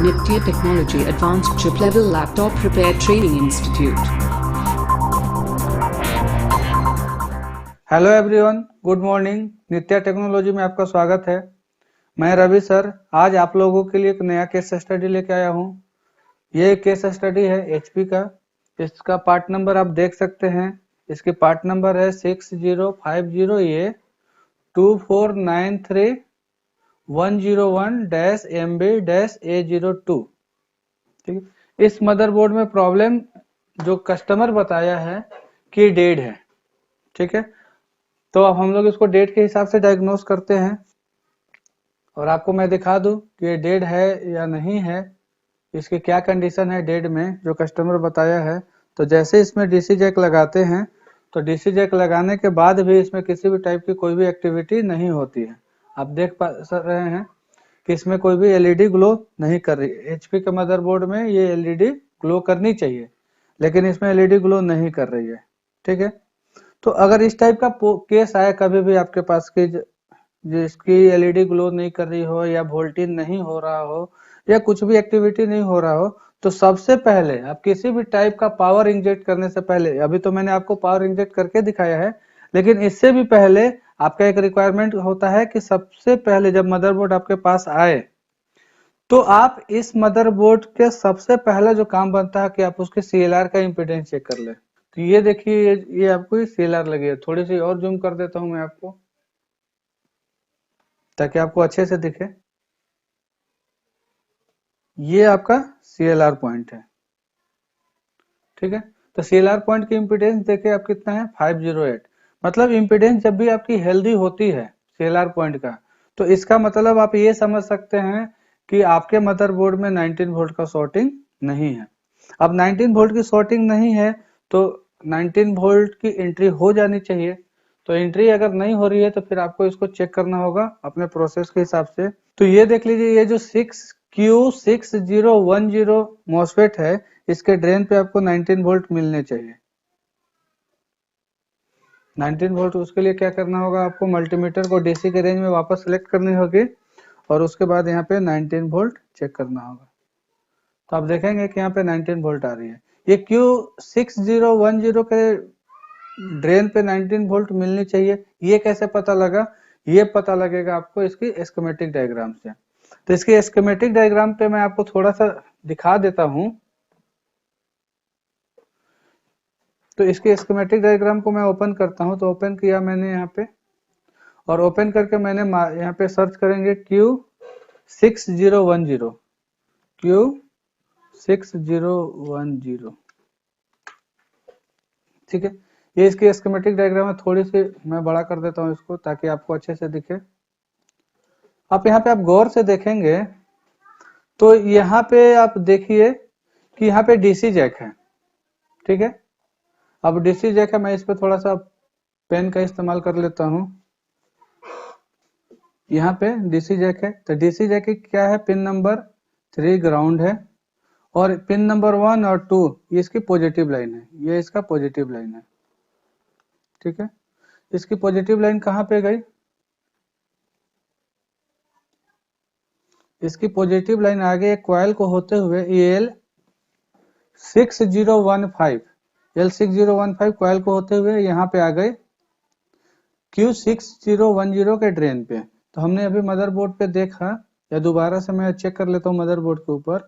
Nitya Technology Advanced Chip Level Laptop Repair Training Institute. Hello everyone, good morning. Nitya technology में आपका स्वागत है। मैं रवि सर आज आप लोगों के लिए एक नया केस स्टडी लेके आया हूँ। ये केस स्टडी है एचपी का। इसका पार्ट नंबर आप देख सकते हैं। इसके पार्ट नंबर है 6050A 2493101-MB-A02। ठीक है, इस मदरबोर्ड में प्रॉब्लम जो कस्टमर बताया है कि डेड है। ठीक है, तो अब हम लोग इसको डेड के हिसाब से डायग्नोस करते हैं और आपको मैं दिखा दूं कि ये डेड है या नहीं है, इसकी क्या कंडीशन है डेड में जो कस्टमर बताया है। तो जैसे इसमें डीसी जैक लगाते हैं तो डीसी जैक लगाने के बाद भी इसमें किसी भी टाइप की कोई भी एक्टिविटी नहीं होती है। आप देख पा रहे हैं कि इसमें कोई भी एलईडी ग्लो नहीं कर रही। एचपी के मदरबोर्ड में ये एलईडी ग्लो करनी चाहिए लेकिन इसमें एलईडी ग्लो नहीं कर रही है। ठीक है, तो अगर इस टाइप का केस आए कभी भी आपके पास कि जिसकी एलईडी ग्लो नहीं कर रही हो या वोल्टेज नहीं हो रहा हो या कुछ भी एक्टिविटी नहीं हो रहा हो, तो सबसे पहले आप किसी भी टाइप का पावर इंजेक्ट करने से पहले, अभी तो मैंने आपको पावर इंजेक्ट करके दिखाया है, लेकिन इससे भी पहले आपका एक रिक्वायरमेंट होता है कि सबसे पहले जब मदरबोर्ड आपके पास आए तो आप इस मदरबोर्ड के सबसे पहला जो काम बनता है कि आप उसके सीएलआर का इंपीडेंस चेक कर ले। तो ये देखिए, ये आपको सीएलआर लगी है। थोड़ी सी और जूम कर देता हूं मैं आपको ताकि आपको अच्छे से दिखे। ये आपका सीएलआर पॉइंट है। ठीक है, तो सीएलआर पॉइंट की इंपीडेंस देखिए आप कितना है 508। मतलब इंपीडेंस जब भी आपकी हेल्दी होती है सीएलआर पॉइंट का, तो इसका मतलब आप ये समझ सकते हैं कि आपके मदरबोर्ड में 19 वोल्ट का शॉर्टिंग नहीं है। अब 19 वोल्ट की शॉर्टिंग नहीं है तो 19 वोल्ट की एंट्री हो जानी चाहिए। तो एंट्री अगर नहीं हो रही है तो फिर आपको इसको चेक करना होगा अपने प्रोसेस के हिसाब से। तो ये देख लीजिए, ये जो 6Q6010 मॉसफेट है, इसके ड्रेन पे आपको 19 वोल्ट मिलने चाहिए। 19 वोल्ट, उसके लिए क्या करना होगा, आपको मल्टीमीटर को डीसी के रेंज में वापस सिलेक्ट करनी होगी और उसके बाद यहाँ पे 19 वोल्ट चेक करना होगा। तो आप देखेंगे कि यहाँ पे 19 वोल्ट आ रही है। ये Q6010 के ड्रेन पे 19 वोल्ट मिलनी चाहिए। ये कैसे पता लगा? ये पता लगेगा आपको इसकी स्कीमेटिक डायग्राम से। तो इसकी स्कीमेटिक डायग्राम पे मैं आपको थोड़ा सा दिखा देता हूं। तो इसकी स्कीमेटिक डायग्राम को मैं ओपन करता हूं। तो ओपन किया मैंने यहाँ पे, और ओपन करके मैंने यहाँ पे सर्च करेंगे Q6010 Q6010। ठीक है, ये इसकी स्कीमेटिक डायग्राम है। थोड़ी सी मैं बड़ा कर देता हूं इसको ताकि आपको अच्छे से दिखे। आप यहाँ पे आप गौर से देखेंगे तो यहाँ पे आप देखिए कि यहाँ पे डीसी जैक है। ठीक है, अब डीसी जैक है, मैं इस पे थोड़ा सा पेन का इस्तेमाल कर लेता हूँ। यहाँ पे डीसी जैक है, तो डीसी जैक की क्या है, पिन नंबर 3 ग्राउंड है और पिन नंबर 1 और 2 ये इसकी पॉजिटिव लाइन है। ये इसका पॉजिटिव लाइन है। ठीक है, इसकी पॉजिटिव लाइन कहाँ पे गई? इसकी पॉजिटिव लाइन आगे एक कॉइल को होते हुए L6015 कॉइल को होते हुए यहाँ पे आ गए Q6010 के ड्रेन पे। तो हमने अभी मदरबोर्ड पे देखा, या दोबारा से मैं चेक कर लेता हूँ मदरबोर्ड के ऊपर।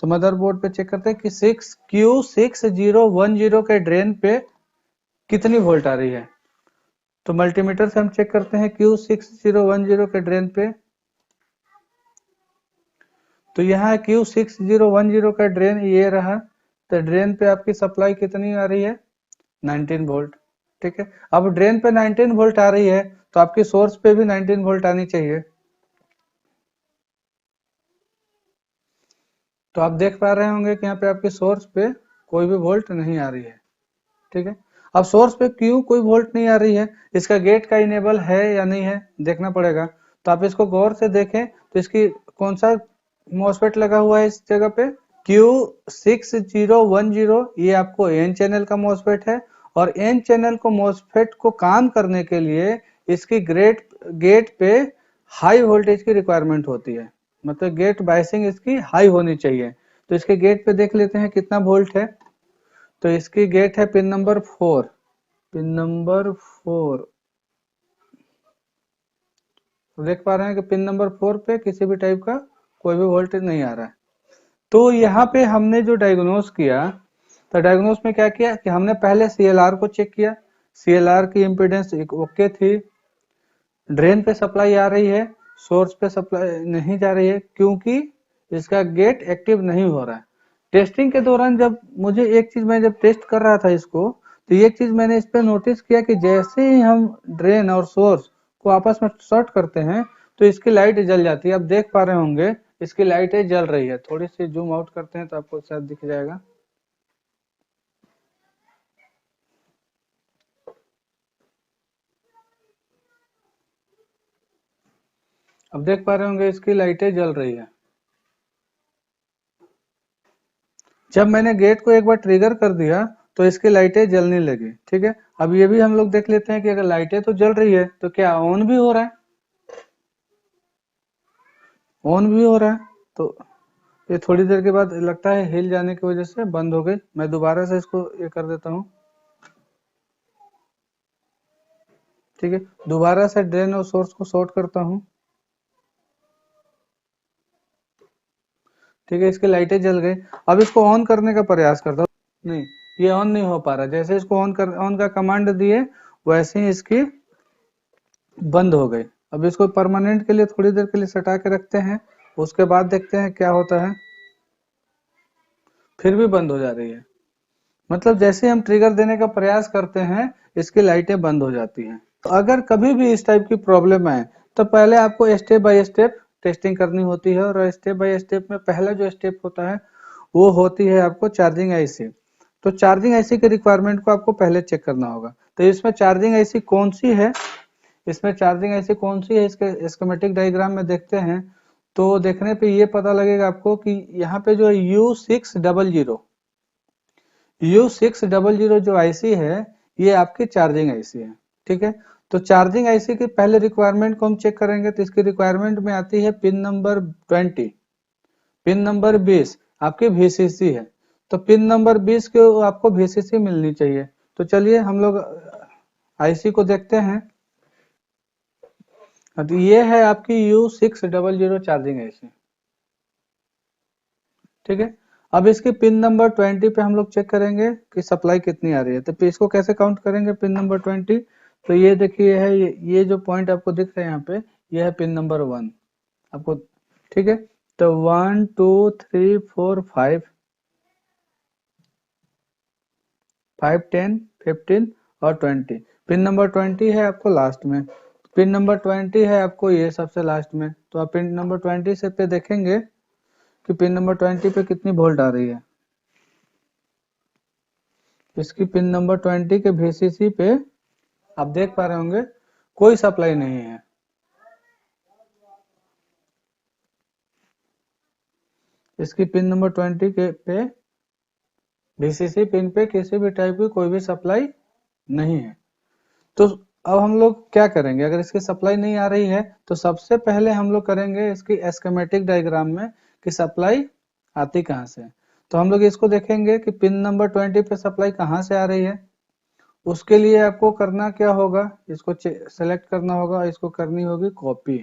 तो मदरबोर्ड पे चेक करते हैं कि Q6010 के ड्रेन पे कितनी वोल्ट आ रही है। तो मल्टीमीटर से हम चेक करते हैं Q6010 के ड्रेन पे। तो यहाँ Q6010 का ड्रेन ये रहा। तो ड्रेन पे आपकी सप्लाई कितनी आ रही है? 19 वोल्ट। ठीक है, अब ड्रेन पे 19 वोल्ट आ रही है तो आपकी सोर्स पे भी 19 वोल्ट आनी चाहिए। तो आप देख पा रहे होंगे कि यहाँ पे आपकी सोर्स पे कोई भी वोल्ट नहीं आ रही है। ठीक है, अब सोर्स पे क्यों कोई वोल्ट नहीं आ रही है? इसका गेट का इनेबल है या नहीं है देखना पड़ेगा। तो आप इसको गौर से देखें तो इसकी कौन सा मॉसफेट लगा हुआ है इस जगह पे? Q6010। ये आपको एन चैनल का मॉसफेट है और एन चैनल को मॉसफेट को काम करने के लिए इसकी गेट पे हाई वोल्टेज की रिक्वायरमेंट होती है। मतलब गेट बायसिंग इसकी हाई होनी चाहिए। तो इसके गेट पे देख लेते हैं कितना वोल्ट है। तो इसकी गेट है पिन नंबर 4, पिन नंबर 4 देख पा रहे हैं कि पिन नंबर 4 पे किसी भी टाइप का कोई भी वोल्टेज नहीं आ रहा है। तो यहाँ पे हमने जो डायग्नोस किया, तो डायग्नोस में क्या किया कि हमने पहले सीएलआर को चेक किया। सीएलआर की इम्पीडेंस ओके थी, ड्रेन पे सप्लाई आ रही है, सोर्स पे सप्लाई नहीं जा रही है, क्योंकि इसका गेट एक्टिव नहीं हो रहा है। टेस्टिंग के दौरान जब मुझे एक चीज, मैं जब टेस्ट कर रहा था इसको, तो एक चीज मैंने इस पे नोटिस किया कि जैसे ही हम ड्रेन और सोर्स को आपस में शॉर्ट करते हैं तो इसकी लाइट जल जाती है। आप देख पा रहे होंगे इसकी लाइटें जल रही है। थोड़ी सी जूम आउट करते हैं तो आपको शायद दिख जाएगा। अब देख पा रहे होंगे इसकी लाइटें जल रही है। जब मैंने गेट को एक बार ट्रिगर कर दिया तो इसकी लाइटें जलने लगी। ठीक है, अब ये भी हम लोग देख लेते हैं कि अगर लाइटें तो जल रही है तो क्या ऑन भी हो रहा है? ऑन भी हो रहा है। तो ये थोड़ी देर के बाद लगता है हिल जाने की वजह से बंद हो गई। मैं दोबारा से इसको ये कर देता हूँ। ठीक है, दोबारा से ड्रेन और सोर्स को शॉर्ट करता हूँ। ठीक है, इसकी लाइटें जल गई। अब इसको ऑन करने का प्रयास करता हूँ। नहीं, ये ऑन नहीं हो पा रहा। जैसे इसको ऑन का कमांड दिए वैसे ही इसकी बंद हो गई। अब इसको परमानेंट के लिए थोड़ी देर के लिए सटा के रखते हैं, उसके बाद देखते हैं क्या होता है। फिर भी बंद हो जा रही है। मतलब जैसे हम ट्रिगर देने का प्रयास करते हैं इसकी लाइटें बंद हो जाती हैं। तो अगर कभी भी इस टाइप की प्रॉब्लम आए तो पहले आपको स्टेप बाय स्टेप टेस्टिंग करनी होती है। और स्टेप बाय स्टेप में पहला जो स्टेप होता है वो होती है आपको चार्जिंग आईसी। तो चार्जिंग आईसी के रिक्वायरमेंट को आपको पहले चेक करना होगा। तो इसमें चार्जिंग आईसी कौन सी है, इसमें चार्जिंग आईसी कौन सी है, इसके स्कीमेटिक डायग्राम में देखते हैं। तो देखने पे ये पता लगेगा आपको कि यहाँ पे जो U600 जो आईसी है ये आपकी चार्जिंग आईसी है। ठीक है, तो चार्जिंग आईसी की पहले रिक्वायरमेंट को हम चेक करेंगे। तो इसकी रिक्वायरमेंट में आती है पिन नंबर 20, पिन नंबर 20 आपकी VCC है। तो पिन नंबर 20 के आपको VCC मिलनी चाहिए। तो चलिए हम लोग आईसी को देखते हैं। तो ये है आपकी U600 चार्जिंग आईसी। ठीक है, अब इसके पिन नंबर 20 पे हम लोग चेक करेंगे कि सप्लाई कितनी आ रही है। तो इसको कैसे काउंट करेंगे पिन नंबर 20? तो ये देखिए है, ये जो पॉइंट आपको दिख रहे हैं यहाँ पे, ये है पिन नंबर 1 आपको। ठीक है, तो 1 2 3 4 5 5 10 15 और 20। पिन नंबर 20 है आपको लास्ट में। पिन नंबर 20 है आपको ये सबसे लास्ट में। तो आप पिन नंबर 20 से पे देखेंगे कि पिन नंबर 20 पे कितनी वोल्ट आ रही है। इसकी पिन नंबर 20 के VCC पे आप देख पा रहे होंगे कोई सप्लाई नहीं है। इसकी पिन नंबर 20 के पे VCC पिन पे किसी भी टाइप की कोई भी सप्लाई नहीं है। तो अब हम लोग क्या करेंगे, अगर इसकी सप्लाई नहीं आ रही है तो सबसे पहले हम लोग करेंगे इसकी स्कीमेटिक डायग्राम में कि सप्लाई आती कहाँ से है। तो हम लोग इसको देखेंगे कि पिन नंबर 20 पे सप्लाई कहाँ से आ रही है। उसके लिए आपको करना क्या होगा, इसको सेलेक्ट करना होगा, इसको करनी होगी कॉपी।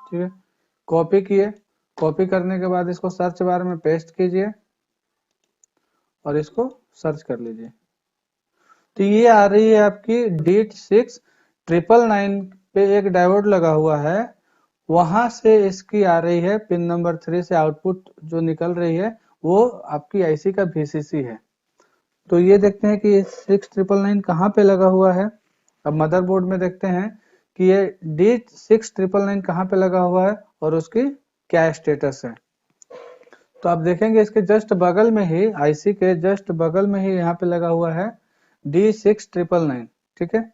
ठीक है, कॉपी किए, कॉपी करने के बाद इसको सर्च बार में पेस्ट कीजिए और इसको सर्च कर लीजिए। तो ये आ रही है आपकी DIT699 पे एक डायोड लगा हुआ है, वहां से इसकी आ रही है पिन नंबर 3 से आउटपुट जो निकल रही है वो आपकी आईसी का VCC है। तो ये देखते हैं कि 6999 कहाँ पे लगा हुआ है। अब मदरबोर्ड में देखते हैं कि ये D699 कहाँ पे लगा हुआ है और उसकी क्या स्टेटस है। तो आप देखेंगे इसके जस्ट बगल में ही, आईसी के जस्ट बगल में ही यहाँ पे लगा हुआ है D699। ठीक है,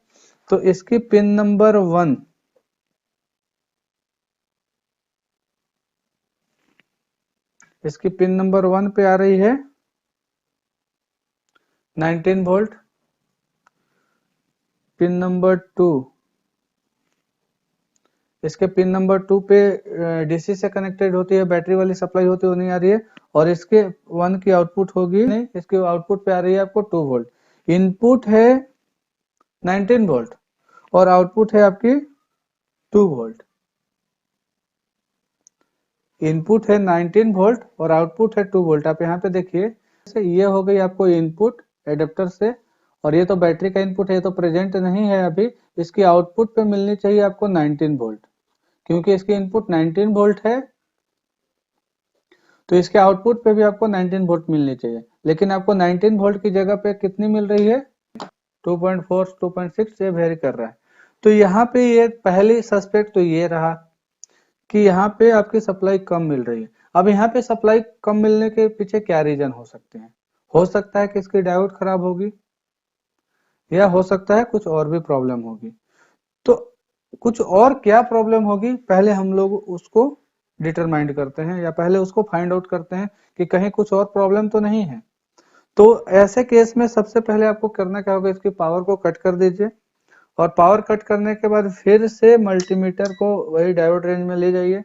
तो इसकी पिन नंबर 1, इसकी पिन नंबर 1 पे आ रही है 19 वोल्ट। पिन नंबर 2, इसके पिन नंबर 2 पे डीसी से कनेक्टेड होती है, बैटरी वाली सप्लाई होती है, वो नहीं आ रही है। और इसके 1 की आउटपुट होगी नहीं, इसके आउटपुट पे आ रही है आपको 2 वोल्ट। इनपुट है 19 वोल्ट और आउटपुट है आपकी 2 वोल्ट। इनपुट है 19 वोल्ट और आउटपुट है 2 वोल्ट। आप यहाँ पे देखिए, ये हो गई आपको इनपुट एडेप्टर से, और ये तो बैटरी का इनपुट है, ये तो प्रेजेंट नहीं है अभी। इसकी आउटपुट पे मिलनी चाहिए आपको 19 वोल्ट, क्योंकि इसकी इनपुट 19 वोल्ट है तो इसके आउटपुट पे भी आपको 19 वोल्ट मिलनी चाहिए। लेकिन आपको 19 वोल्ट की जगह पे कितनी मिल रही है? 2.4 2.6 ये वेरी कर रहा है। तो यहाँ पे ये पहली सस्पेक्ट तो ये रहा कि यहाँ पे आपकी सप्लाई कम मिल रही है। अब यहाँ पे सप्लाई कम मिलने के पीछे क्या रीजन हो सकते हैं? हो सकता है कि इसकी डायोड खराब होगी, या हो सकता है कुछ और भी प्रॉब्लम होगी। तो कुछ और क्या प्रॉब्लम होगी, पहले हम लोग उसको डिटरमाइंड करते हैं, या पहले उसको फाइंड आउट करते हैं कि कहीं कुछ और प्रॉब्लम तो नहीं है। तो ऐसे केस में सबसे पहले आपको करना क्या होगा, इसकी पावर को कट कर दीजिए, और पावर कट करने के बाद फिर से मल्टीमीटर को वही डायोड रेंज में ले जाइए,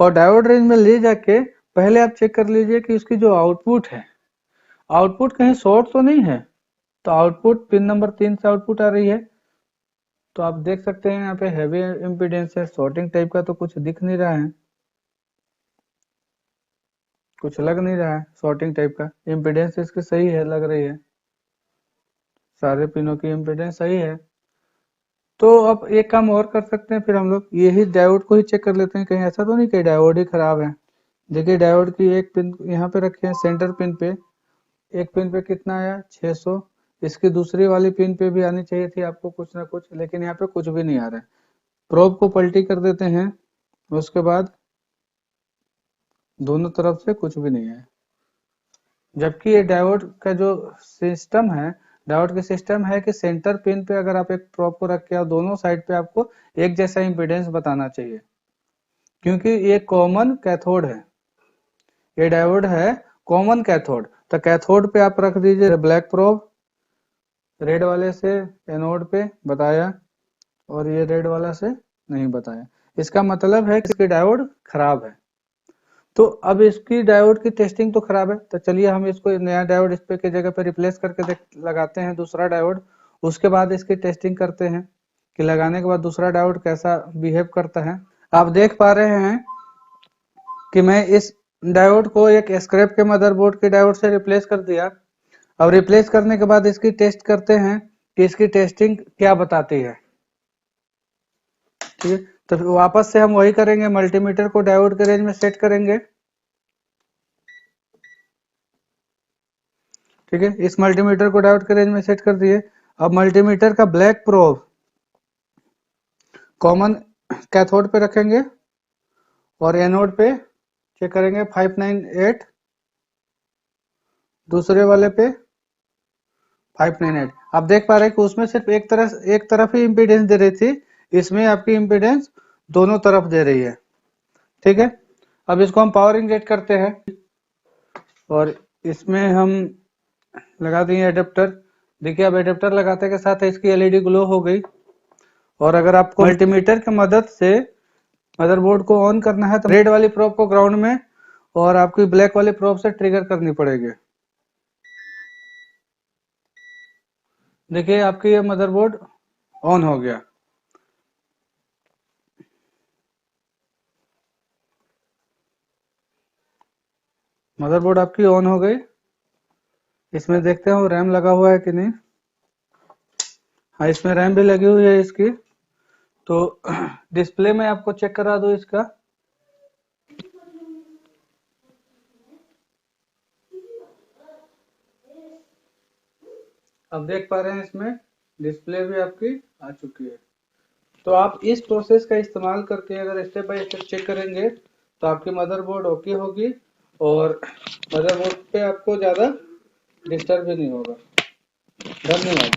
और डायोड रेंज में ले जाके पहले आप चेक कर लीजिए कि उसकी जो आउटपुट है, आउटपुट कहीं शॉर्ट तो नहीं है। तो आउटपुट पिन नंबर 3 से आउटपुट आ रही है, तो आप देख सकते हैं यहाँ पे हैवी इम्पीडेंस है, शॉर्टिंग टाइप का तो कुछ दिख नहीं रहा है, कुछ लग नहीं रहा है शॉर्टिंग टाइप का। इम्पीडेंस इसकी सही है, लग रही है, सारे पिनों की इम्पीडेंस सही है। तो अब एक काम और कर सकते हैं, फिर हम लोग यही डायोड को ही चेक कर लेते हैं, कहीं ऐसा तो नहीं कि डायोड ही खराब है। देखिए डायोड की एक पिन यहाँ पे रखे हैं, सेंटर पिन पे एक पिन पे कितना आया 600, इसकी दूसरी वाली पिन पे भी आनी चाहिए थी आपको कुछ ना कुछ, लेकिन यहाँ पे कुछ भी नहीं आ रहा है। प्रोब को पलटी कर देते हैं, उसके बाद दोनों तरफ से कुछ भी नहीं है, जबकि ये डायोड का जो सिस्टम है, डायोड का सिस्टम है कि सेंटर पिन पे अगर आप एक प्रोब को रख के और दोनों साइड पे आपको एक जैसा इम्पीडेंस बताना चाहिए, क्योंकि ये कॉमन कैथोड है, ये डायोड है कॉमन कैथोड। तो कैथोड पे आप रख दीजिए ब्लैक प्रोब, रेड वाले से एनोड पे बताया, और ये रेड वाला से नहीं बताया। इसका मतलब है कि इसकी डायोड खराब है। तो अब इसकी डायोड की टेस्टिंग तो खराब है, तो चलिए हम इसको नया डायोड इस पे की जगह पे रिप्लेस करके लगाते हैं दूसरा डायोड। उसके बाद इसकी टेस्टिंग करते हैं कि लगाने के बाद दूसरा डायोड कैसा बिहेव करता है। आप देख पा रहे हैं कि मैं इस डायोड को एक स्क्रैप के मदरबोर्ड के डायोड से रिप्लेस कर दिया। अब रिप्लेस करने के बाद इसकी टेस्ट करते हैं कि इसकी टेस्टिंग क्या बताती है। ठीक है, तो फिर वापस से हम वही करेंगे, मल्टीमीटर को डायोड के रेंज में सेट करेंगे। ठीक है, इस मल्टीमीटर को डायोड के रेंज में सेट कर दिए। अब मल्टीमीटर का ब्लैक प्रोब कॉमन कैथोड पे रखेंगे और एनोड पे चेक करेंगे 598, दूसरे वाले पे 598। आप देख पा रहे हैं कि उसमें सिर्फ एक तरफ ही इम्पीडेंस दे रही थी, इसमें आपकी इम्पीडेंस दोनों तरफ दे रही है। ठीक है, अब इसको हम पावर इंजेक्ट करते हैं और इसमें हम लगा देंगे एडेप्टर। देखिए अब एडेप्टर लगाते के साथ इसकी एलईडी ग्लो हो गई। और अगर आपको मल्टीमीटर की मदद से मदरबोर्ड को ऑन करना है तो रेड वाली प्रोब को ग्राउंड में और आपकी ब्लैक वाली प्रोब से ट्रिगर करनी पड़ेगी। देखिए आपकी ये मदरबोर्ड ऑन हो गया। मदरबोर्ड आपकी ऑन हो गई। इसमें देखते हैं रैम लगा हुआ है कि नहीं। हाँ, इसमें रैम भी लगी हुई है इसकी। तो डिस्प्ले में आपको चेक करा दो इसका। अब देख पा रहे हैं इसमें डिस्प्ले भी आपकी आ चुकी है। तो आप इस प्रोसेस का इस्तेमाल करके अगर स्टेप बाय स्टेप चेक करेंगे तो आपकी मदरबोर्ड ओके होगी और मदरबोर्ड पे आपको ज़्यादा डिस्टर्ब भी नहीं होगा। धन्यवाद।